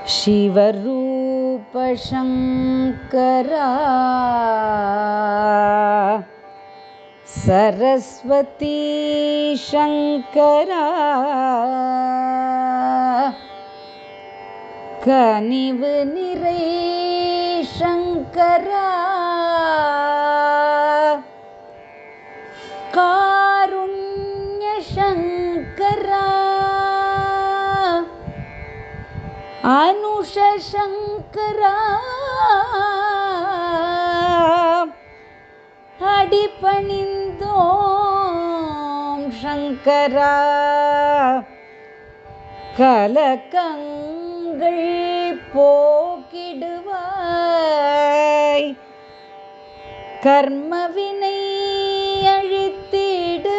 शिवरूप शंकरा सरस्वती शंकरा कनिवु निறை शंकरा कारुण्य शंकरा अनुष शंकरा अडिपणिंदोम शंकरा कलकंगल போக்கிடுவாய் கர்மவினை அழித்திடுவாய்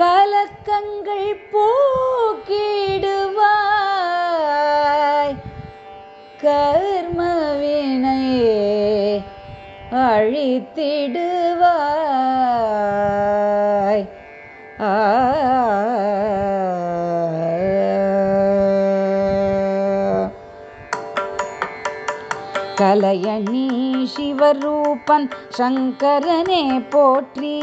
கலக்கங்கள் போக்கிடுவாய் கர்மவினை அழித்திடுவாய் கலையணி சிவரூபன் சங்கரனே போற்றி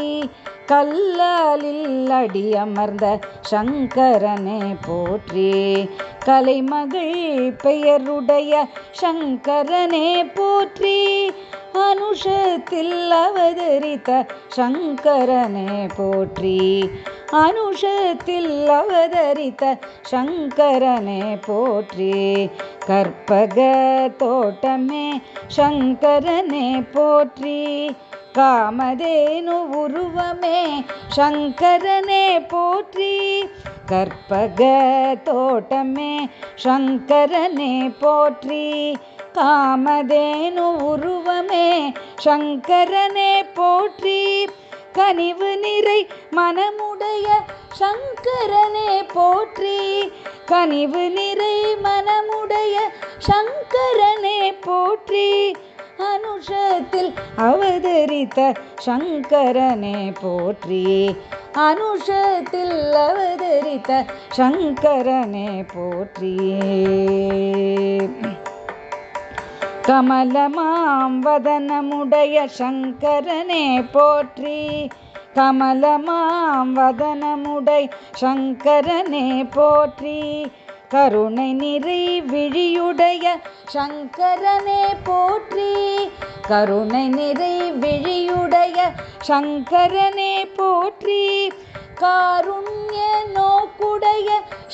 கல்லாலில் அடியமர்ந்த சங்கரனே போற்றி கலைமகள் பெயருடைய சங்கரனே போற்றி அனுஷத்தில் அவதரித்த சங்கரனே போற்றி அனுஷத்தில் அவதரித்த சங்கரனே போற்றி கற்பக தோட்டமே சங்கரனே போற்றி காமதேனு உருவமே சங்கரனே போற்றி கற்பக தோட்டமே சங்கரனே போற்றி காமதேனு உருவமே சங்கரனே போற்றி கனிவு நிறை மனமுடைய சங்கரனே போற்றி கனிவு நிறை மனமுடைய சங்கரனே போற்றி அனுஷத்தில் அவதரித்த சங்கரனே போற்றி அனுஷத்தில் அவதரித்த சங்கரனே போற்றி கமலமாம் வதனமுடைய சங்கரனே போற்றி கமலமாம் வதனமுடை சங்கரனே போற்றி கருணை நிறை விழியுடைய சங்கரனே போற்றி கருணை நிறை விழியுடைய சங்கரனே போற்றி காருண்ய நோக்குடைய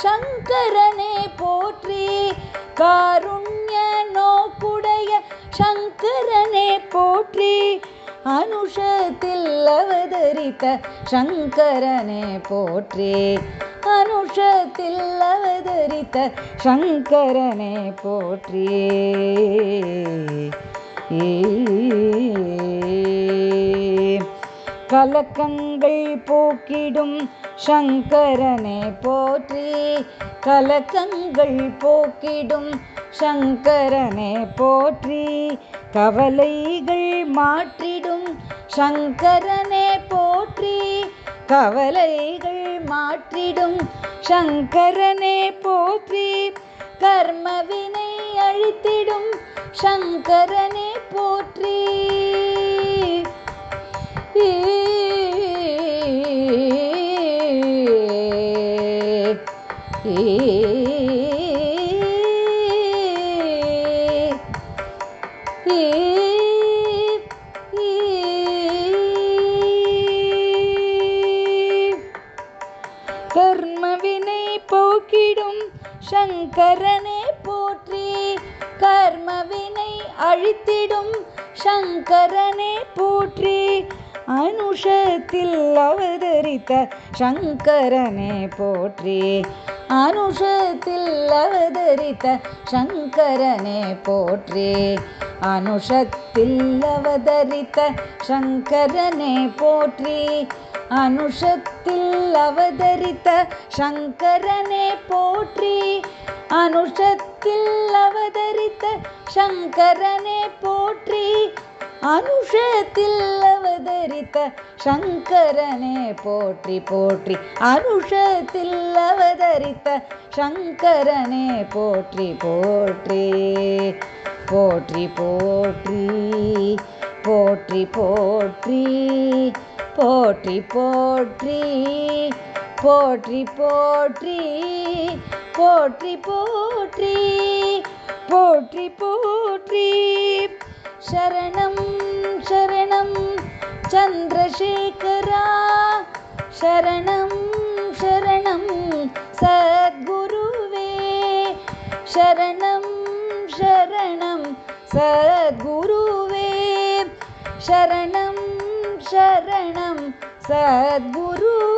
சங்கரனே போற்றி காருண்ய நோக்குடைய சங்கரனே போற்றி அனுஷத்தில் அவதரித்த சங்கரனே போற்றி அனுஷத்தில் அவதரித்த சங்கரனே போற்றி கலக்கங்கள் போக்கிடும் சங்கரனே போற்றி கலக்கங்கள் போக்கிடும் சங்கரனே போற்றி கவலைகள் மாற்றிடும் சங்கரனே போற்றி கவலைகள் மாற்றிடும் சங்கரனே போற்றி கர்மவினை அழித்திடும் சங்கரனே போற்றி கர்மவினை போக்கிடும் சங்கரனே போற்றி கர்மவினை அழித்திடும் சங்கரனே போற்றி அனுஷத்தில் அவதரித்த சங்கரனே போற்றி அனுஷத்தில் அவதரித்த சங்கரனே போற்றி அனுஷத்தில் அவதரித்த சங்கரனே போற்றி அனுஷத்தில் அவதரித்த சங்கரனே போற்றி அனுஷத்தில் அவதரித்த சங்கரனே போற்றி அனுஷத்தில் அவதரித்த சங்கரனே போற்றி போற்றி. அனுஷத்தில் அவதரித்த சங்கரனே போற்றி போற்றி. போற்றி போற்றி போற்றி போற்றி போற்றி போற்றி போற்றி போற்றி போற்றி போற்றி போற்றி போற்றி. சரணம் சரணம் சந்திரசேகரா, சரணம் சரணம் சத்குருவே, சரணம் சரணம் சத்குருவே, சரணம் சரணம் சத்குருவே.